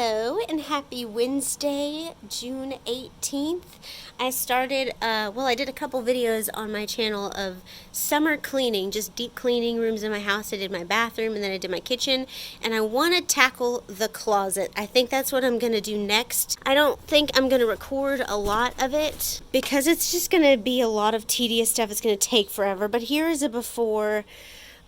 Hello and happy Wednesday, June 18th. I started, I did a couple videos on my channel of summer cleaning, just deep cleaning rooms in my house. I did my bathroom and then I did my kitchen, and I want to tackle the closet. I think that's what I'm going to do next. I don't think I'm going to record a lot of it because it's just going to be a lot of tedious stuff. It's going to take forever, but here is a before.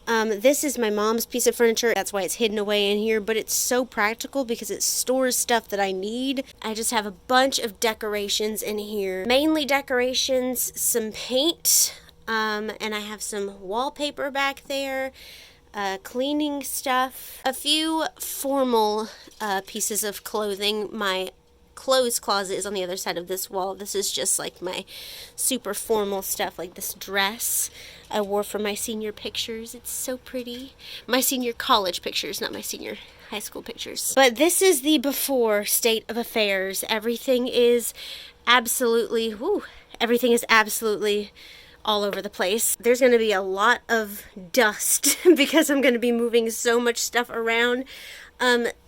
This is my mom's piece of furniture. That's why it's hidden away in here, but it's so practical because it stores stuff that I need. I just have a bunch of decorations in here. Mainly decorations, some paint, and I have some wallpaper back there, cleaning stuff, a few formal pieces of clothing. My clothes closet is on the other side of this wall. This is just like my super formal stuff, like this dress I wore for my senior pictures. It's so pretty. My senior college pictures, not my senior high school pictures. But this is the before state of affairs. Everything is absolutely, everything is absolutely all over the place. There's going to be a lot of dust because I'm going to be moving so much stuff around.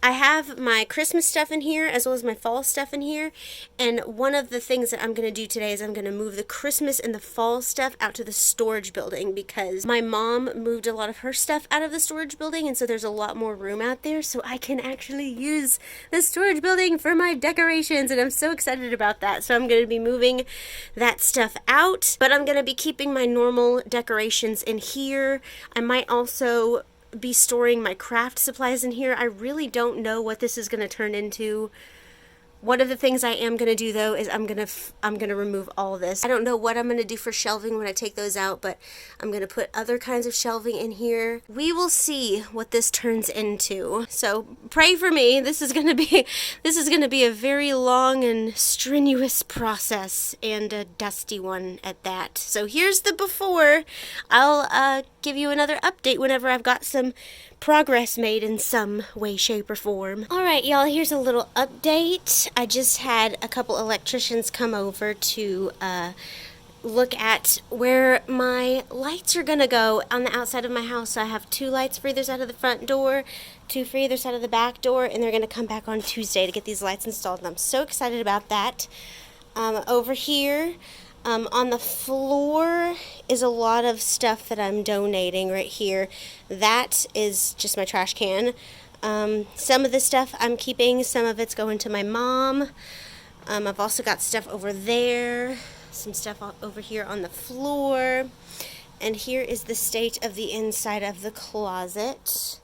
I have my Christmas stuff in here as well as my fall stuff in here, and one of the things that I'm going to do today is I'm going to move the Christmas and the fall stuff out to the storage building because my mom moved a lot of her stuff out of the storage building, and so there's a lot more room out there, so I can actually use the storage building for my decorations, and I'm so excited about that. So I'm going to be moving that stuff out, but I'm going to be keeping my normal decorations in here. I might also be storing my craft supplies in here. I really don't know what this is going to turn into. One of the things I am going to do though is I'm going to remove all this. I don't know what I'm going to do for shelving when I take those out, but I'm going to put other kinds of shelving in here. We will see what this turns into. So pray for me. This is going to be a very long and strenuous process, and a dusty one at that. So here's the before. I'll give you another update whenever I've got some progress made in some way, shape, or form. Alright, y'all, here's a little update. I just had a couple electricians come over to look at where my lights are gonna go on the outside of my house. I have 2 lights for either side of the front door, 2 for either side of the back door, and they're gonna come back on Tuesday to get these lights installed, and I'm so excited about that. Over here, on the floor is a lot of stuff that I'm donating right here. That is just my trash can. Some of the stuff I'm keeping, some of it's going to my mom. I've also got stuff over there, some stuff over here on the floor. And here is the state of the inside of the closet.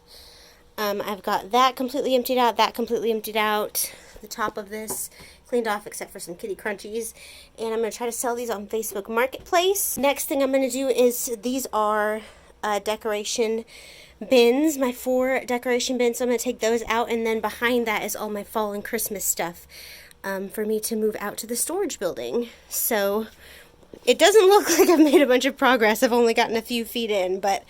I've got that completely emptied out, that completely emptied out. The top of this cleaned off except for some kitty crunchies, and I'm going to try to sell these on Facebook Marketplace. Next thing I'm going to do is, these are decoration bins, my 4 decoration bins, so I'm going to take those out, and then behind that is all my fall and Christmas stuff for me to move out to the storage building. So it doesn't look like I've made a bunch of progress. I've only gotten a few feet in, but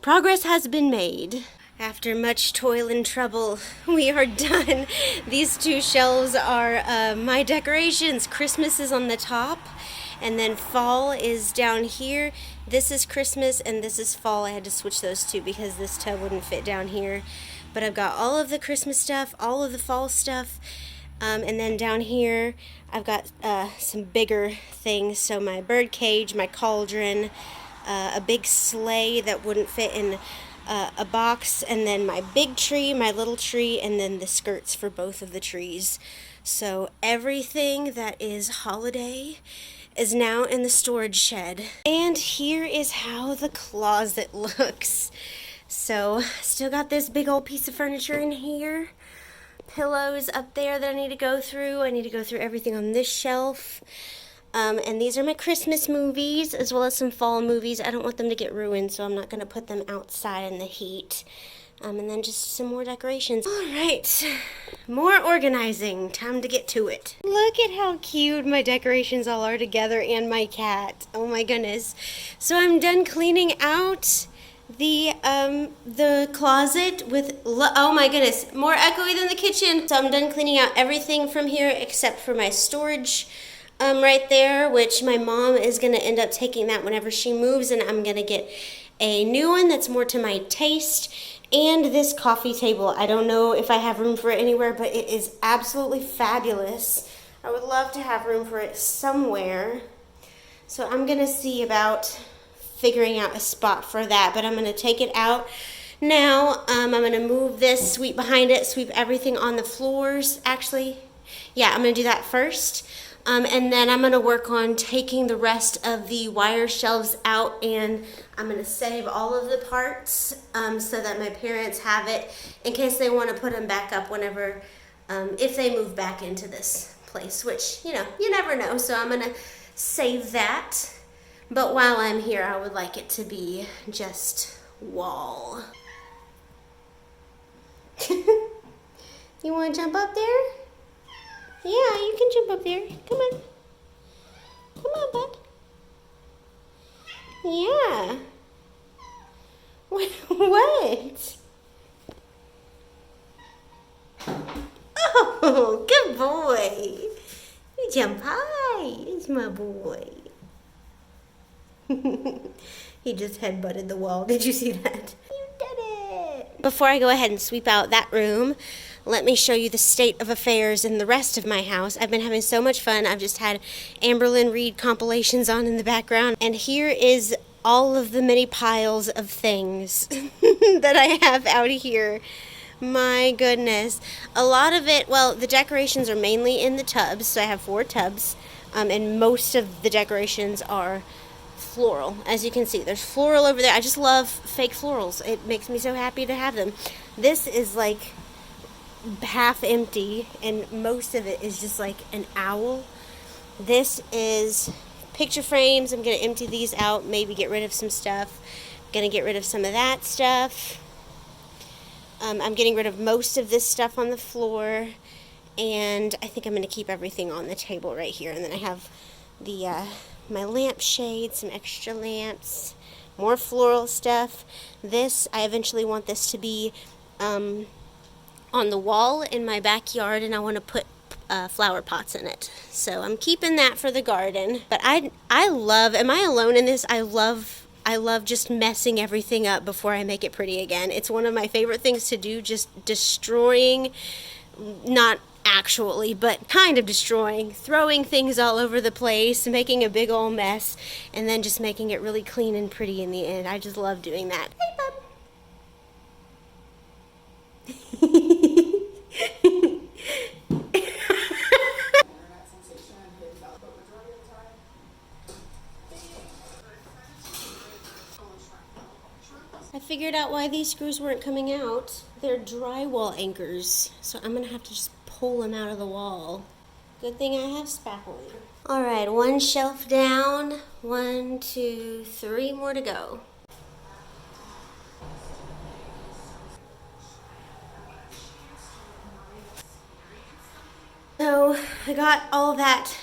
progress has been made. After much toil and trouble, we are done. These 2 shelves are my decorations. Christmas is on the top, and then fall is down here. This is Christmas, and this is fall. I had to switch those 2 because this tub wouldn't fit down here. But I've got all of the Christmas stuff, all of the fall stuff, and then down here I've got some bigger things. So my bird cage, my cauldron, a big sleigh that wouldn't fit in a box, and then my big tree, my little tree, and then the skirts for both of the trees. So everything that is holiday is now in the storage shed. And here is how the closet looks. So still got this big old piece of furniture in here. Pillows up there that I need to go through. I need to go through everything on this shelf. And these are my Christmas movies, as well as some fall movies. I don't want them to get ruined, so I'm not going to put them outside in the heat. And then just some more decorations. Alright, more organizing. Time to get to it. Look at how cute my decorations all are together, and my cat. Oh my goodness. So I'm done cleaning out the closet with, oh my goodness, more echoey than the kitchen. So I'm done cleaning out everything from here except for my storage right there, which my mom is going to end up taking that whenever she moves, and I'm going to get a new one that's more to my taste. And this coffee table. I don't know if I have room for it anywhere, but it is absolutely fabulous. I would love to have room for it somewhere. So I'm gonna see about figuring out a spot for that, but I'm gonna take it out now. I'm gonna move this, sweep behind it, sweep everything on the floors. Actually, yeah, I'm gonna do that first. And then I'm gonna work on taking the rest of the wire shelves out, and I'm gonna save all of the parts so that my parents have it in case they wanna put them back up whenever, if they move back into this place, which, you know, you never know. So I'm gonna save that. But while I'm here, I would like it to be just wall. You wanna jump up there? Yeah, you can jump up there. Come on. Come on, bud. Yeah. What? Oh, good boy. You jump high. It's my boy. He just headbutted the wall. Did you see that? You did it. Before I go ahead and sweep out that room, let me show you the state of affairs in the rest of my house. I've been having so much fun. I've just had Amberlyn Reed compilations on in the background. And here is all of the many piles of things that I have out here. My goodness. A lot of it, well, the decorations are mainly in the tubs. So I have 4 tubs. And most of the decorations are floral. As you can see, there's floral over there. I just love fake florals. It makes me so happy to have them. This is like half empty, and most of it is just like an owl. This is picture frames. I'm going to empty these out, maybe get rid of some stuff. I'm going to get rid of some of that stuff. I'm getting rid of most of this stuff on the floor, and I think I'm going to keep everything on the table right here. And then I have the my lamp shades, some extra lamps, more floral stuff. This, I eventually want this to be on the wall in my backyard, and I want to put flower pots in it. So I'm keeping that for the garden. But I love, am I alone in this? I love just messing everything up before I make it pretty again. It's one of my favorite things to do, just destroying, not actually, but kind of destroying, throwing things all over the place, making a big old mess, and then just making it really clean and pretty in the end. I just love doing that. Hey, bub. I figured out why these screws weren't coming out. They're drywall anchors, so I'm gonna have to just pull them out of the wall. Good thing I have spackling. All right, 1 shelf down. 1, 2, 3 more to go. So I got all that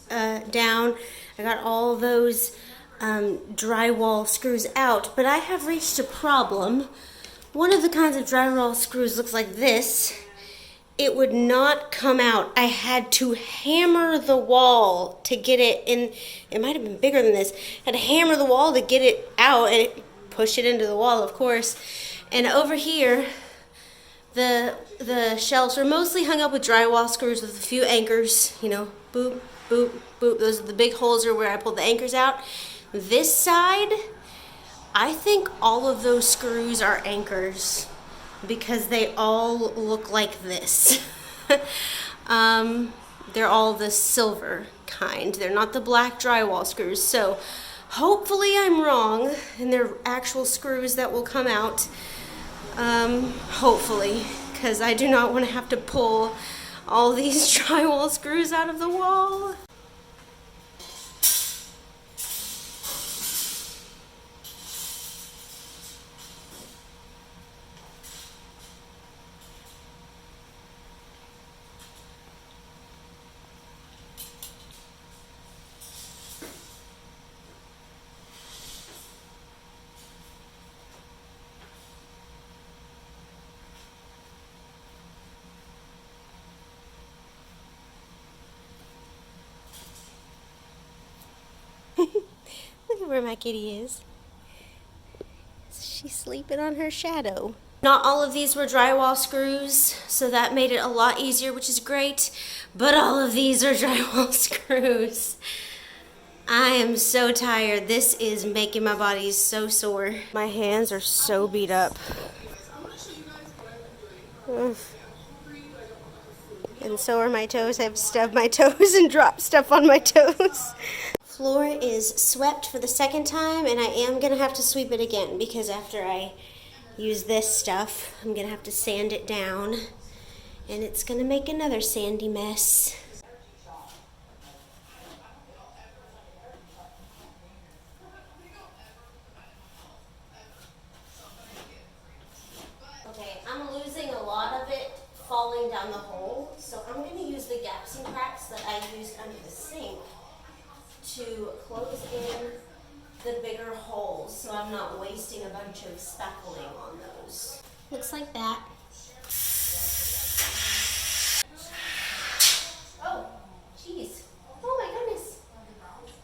down. I got all those drywall screws out, but I have reached a problem. One of the kinds of drywall screws looks like this. It would not come out. I had to hammer the wall to get it in. It might have been bigger than this. I had to hammer the wall to get it out, and push it into the wall, of course. And over here, the shelves are mostly hung up with drywall screws with a few anchors, you know, boop, boop, boop. Those are the big holes are where I pull the anchors out. This side, I think all of those screws are anchors because they all look like this. They're all the silver kind. They're not the black drywall screws. So hopefully I'm wrong and they're actual screws that will come out. Hopefully, because I do not want to have to pull all these drywall screws out of the wall. Look at where my kitty is. She's sleeping on her shadow. Not all of these were drywall screws, so that made it a lot easier, which is great, but all of these are drywall screws. I am so tired. This is making my body so sore. My hands are so beat up. Oof. And so are my toes. I've stubbed my toes and dropped stuff on my toes. Floor is swept for the second time, and I am gonna have to sweep it again because after I use this stuff, I'm gonna have to sand it down, and it's gonna make another sandy mess. Okay, I'm losing a lot of it falling down the hole, so I'm going to use the gaps and cracks that I used under the sink to close in the bigger holes so I'm not wasting a bunch of spackling on those. Looks like that. Oh, jeez. Oh my goodness.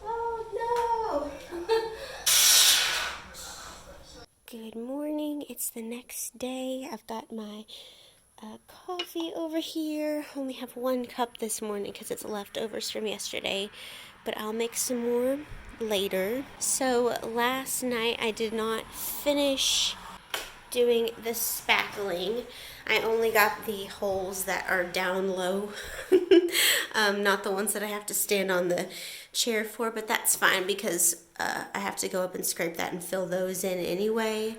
Oh no. Good morning. It's the next day. I've got my coffee over here. Only have 1 cup this morning because it's leftovers from yesterday, but I'll make some more later. So last night I did not finish doing the spackling. I only got the holes that are down low, not the ones that I have to stand on the chair for, but that's fine because I have to go up and scrape that and fill those in anyway.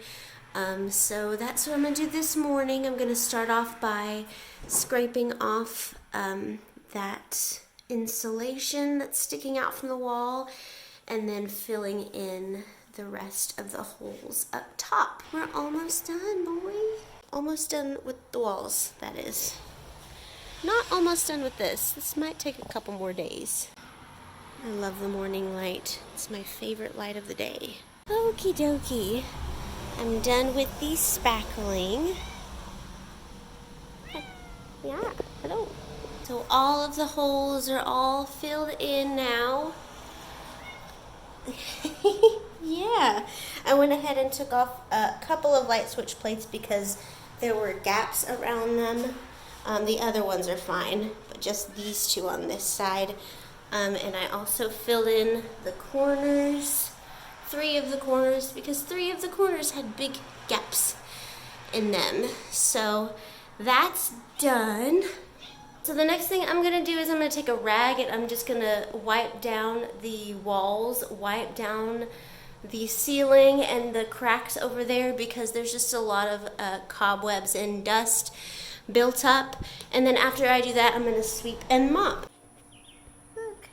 So that's what I'm going to do this morning. I'm going to start off by scraping off that insulation that's sticking out from the wall and then filling in the rest of the holes up top. We're almost done, boy. Almost done with the walls, that is. Not almost done with this. This might take a couple more days. I love the morning light. It's my favorite light of the day. Okie dokie. I'm done with the spackling. Yeah, hello. So all of the holes are all filled in now. Yeah, I went ahead and took off a couple of light switch plates because there were gaps around them. The other ones are fine, but just these two on this side. And I also filled in the corners, 3 of the corners, because 3 of the corners had big gaps in them. So that's done. So the next thing I'm going to do is I'm going to take a rag and I'm just going to wipe down the walls, wipe down the ceiling and the cracks over there because there's just a lot of cobwebs and dust built up. And then after I do that, I'm going to sweep and mop. Look,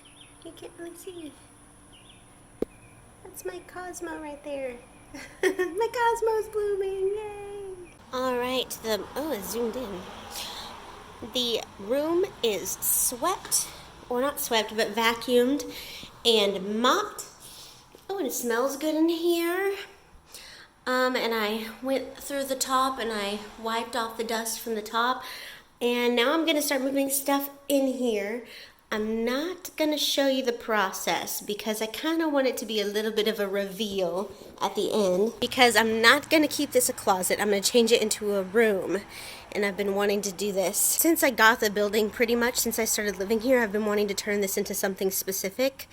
you can't really see. That's my Cosmo right there. My Cosmo's blooming, yay! Alright, oh, it zoomed in. The room is swept, or not swept, but vacuumed and mopped. Oh, and it smells good in here. And I went through the top and I wiped off the dust from the top. And now I'm gonna start moving stuff in here. I'm not gonna show you the process because I kind of want it to be a little bit of a reveal at the end because I'm not gonna keep this a closet. I'm gonna change it into a room. And I've been wanting to do this since I got the building, pretty much since I started living here. I've been wanting to turn this into something specific,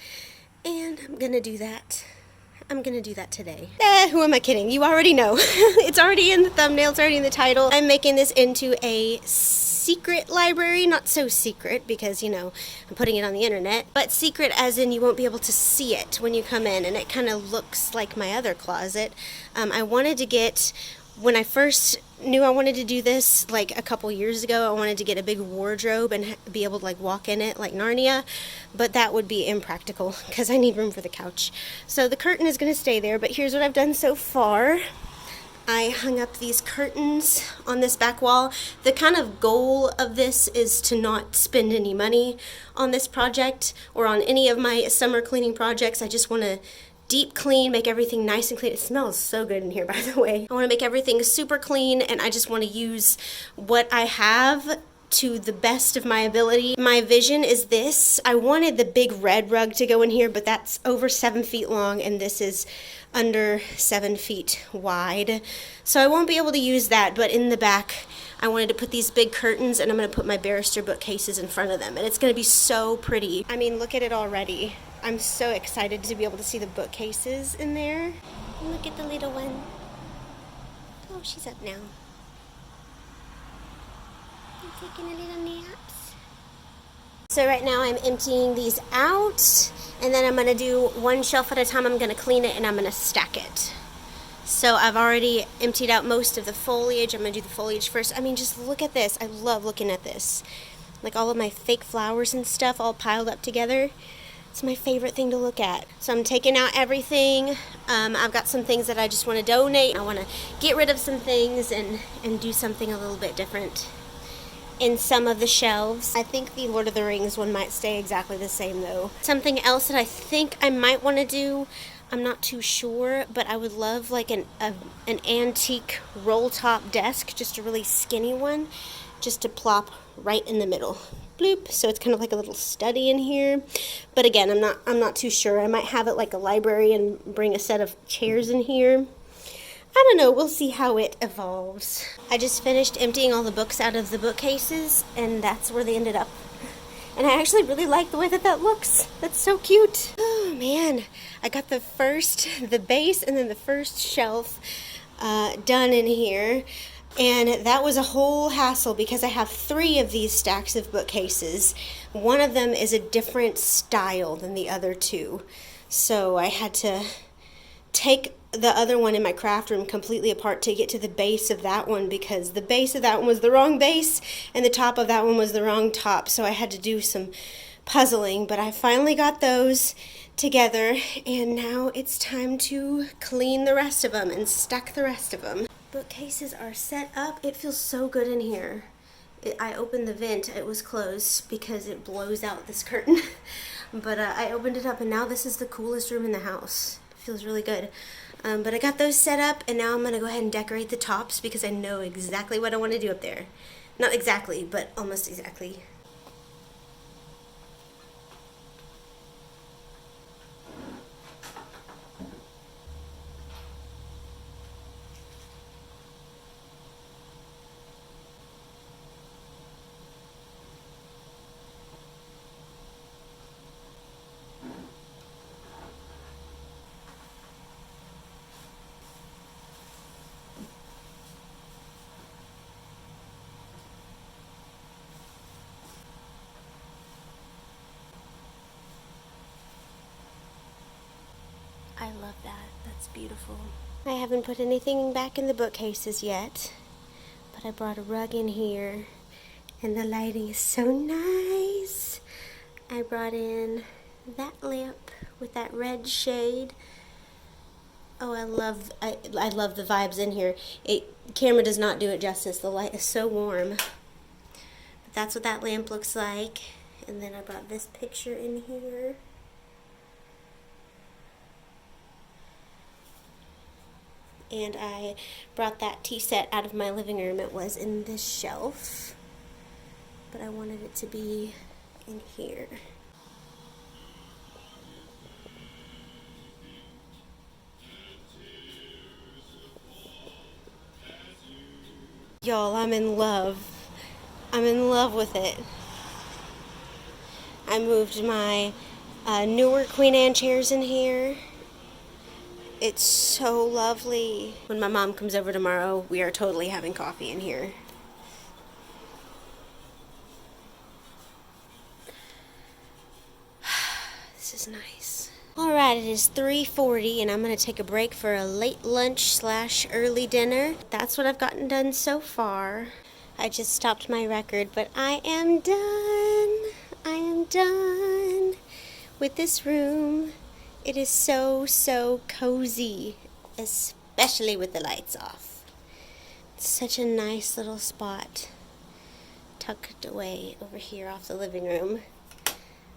and I'm gonna do that. I'm gonna do that today. Who am I kidding? You already know. It's already in the thumbnail, it's already in the title. I'm making this into a secret library, not so secret because, you know, I'm putting it on the internet, but secret as in you won't be able to see it when you come in, and it kind of looks like my other closet. I wanted to get, when I first knew I wanted to do this like a couple years ago, I wanted to get a big wardrobe and be able to like walk in it like Narnia, but that would be impractical because I need room for the couch. So the curtain is going to stay there, but here's what I've done so far. I hung up these curtains on this back wall. The kind of goal of this is to not spend any money on this project or on any of my summer cleaning projects. I just want to deep clean, make everything nice and clean. It smells so good in here, by the way. I want to make everything super clean, and I just want to use what I have to the best of my ability. My vision is this. I wanted the big red rug to go in here, but that's over 7 feet long, and this is under 7 feet wide. So I won't be able to use that, but in the back, I wanted to put these big curtains, and I'm going to put my barrister bookcases in front of them, and it's going to be so pretty. I mean, look at it already. I'm so excited to be able to see the bookcases in there. Look at the little one. Oh, she's up now. I'm taking a little naps. So right now I'm emptying these out, and then I'm going to do one shelf at a time. I'm going to clean it, and I'm going to stack it. So I've already emptied out most of the foliage. I'm going to do the foliage first. I mean, just look at this. I love looking at this. Like all of my fake flowers and stuff all piled up together. It's my favorite thing to look at. So I'm taking out everything. I've got some things that I just want to donate. I want to get rid of some things and do something a little bit different in some of the shelves. I think the Lord of the Rings one might stay exactly the same though. Something else that I think I might want to do, I'm not too sure, but I would love like an antique roll top desk, just a really skinny one, just to plop right in the middle. Bloop. So it's kind of like a little study in here. But again, I'm not too sure. I might have it like a library and bring a set of chairs in here. I don't know. We'll see how it evolves. I just finished emptying all the books out of the bookcases, and that's where they ended up. And I actually really like the way that looks. That's so cute. Oh man, I got the base and then the first shelf done in here. And that was a whole hassle because I have 3 of these stacks of bookcases. One of them is a different style than the other 2. So I had to take the other one in my craft room completely apart to get to the base of that one, because the base of that one was the wrong base and the top of that one was the wrong top. So I had to do some puzzling, but I finally got those together, and now it's time to clean the rest of them and stack the rest of them. Bookcases are set up. It feels so good in here. I opened the vent. It was closed because it blows out this curtain. But I opened it up, and now this is the coolest room in the house. It feels really good. But I got those set up, and now I'm going to go ahead and decorate the tops because I know exactly what I want to do up there. Not exactly, but almost exactly. I love that. That's beautiful. I haven't put anything back in the bookcases yet, but I brought a rug in here, and the lighting is so nice. I brought in that lamp with that red shade. Oh, I love the vibes in here. Camera does not do it justice. The light is so warm. But that's what that lamp looks like. And then I brought this picture in here. And I brought that tea set out of my living room. It was in this shelf, but I wanted it to be in here. Y'all, I'm in love. I'm in love with it. I moved my newer Queen Anne chairs in here. It's so lovely. When my mom comes over tomorrow, we are totally having coffee in here. This is nice. Alright, it is 3:40 and I'm going to take a break for a late lunch / early dinner. That's what I've gotten done so far. I just stopped my record, but I am done. I am done with this room. It is so, so cozy, especially with the lights off. It's such a nice little spot tucked away over here off the living room.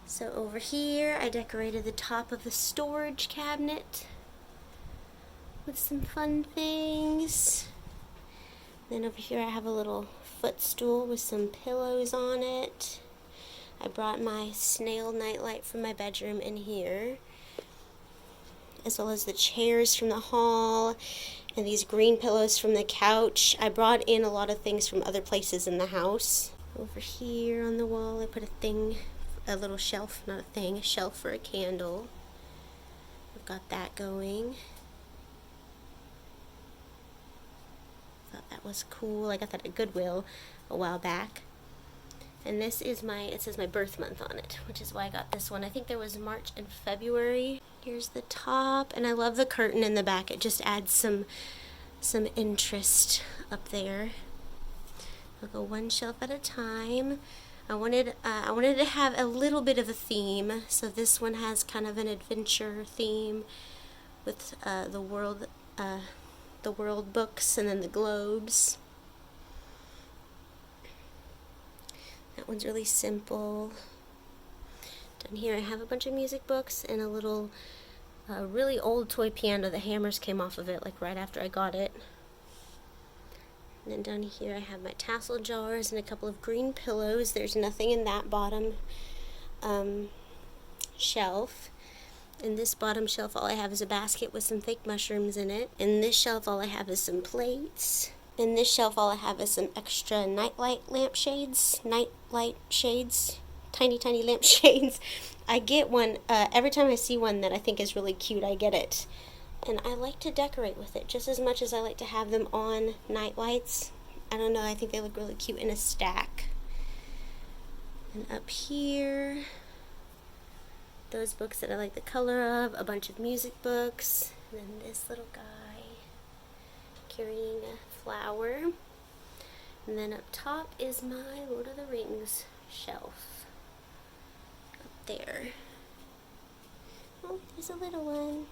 So over here, I decorated the top of the storage cabinet with some fun things. Then over here I have a little footstool with some pillows on it. I brought my snail nightlight from my bedroom in here, as well as the chairs from the hall and these green pillows from the couch. I brought in a lot of things from other places in the house. Over here on the wall I put a little shelf, not a thing, a shelf for a candle. I've got that going. Thought that was cool. I got that at Goodwill a while back. And this is it says my birth month on it, which is why I got this one. I think there was March and February. Here's the top, and I love the curtain in the back. It just adds some interest up there. I'll go one shelf at a time. I wanted to have a little bit of a theme, so this one has kind of an adventure theme with the world books and then the globes. That one's really simple. Down here I have a bunch of music books and a little really old toy piano. The hammers came off of it like right after I got it. And then down here I have my tassel jars and a couple of green pillows. There's nothing in that bottom shelf. In this bottom shelf all I have is a basket with some fake mushrooms in it. In this shelf all I have is some plates. In this shelf all I have is some extra nightlight lampshades. Nightlight shades. Tiny lampshades. I get one, every time I see one that I think is really cute, I get it. And I like to decorate with it just as much as I like to have them on night lights. I don't know, I think they look really cute in a stack. And up here, those books that I like the color of, a bunch of music books, and then this little guy carrying a flower. And then up top is my Lord of the Rings shelf. Up there. Oh, there's a little one.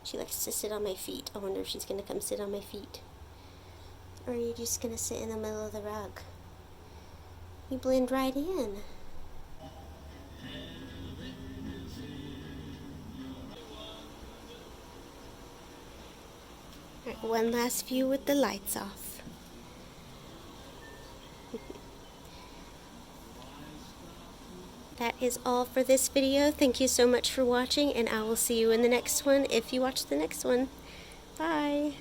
She likes to sit on my feet. I wonder if she's going to come sit on my feet. Or are you just going to sit in the middle of the rug? You blend right in. Alright, one last view with the lights off. That is all for this video. Thank you so much for watching, and I will see you in the next one if you watch the next one. Bye!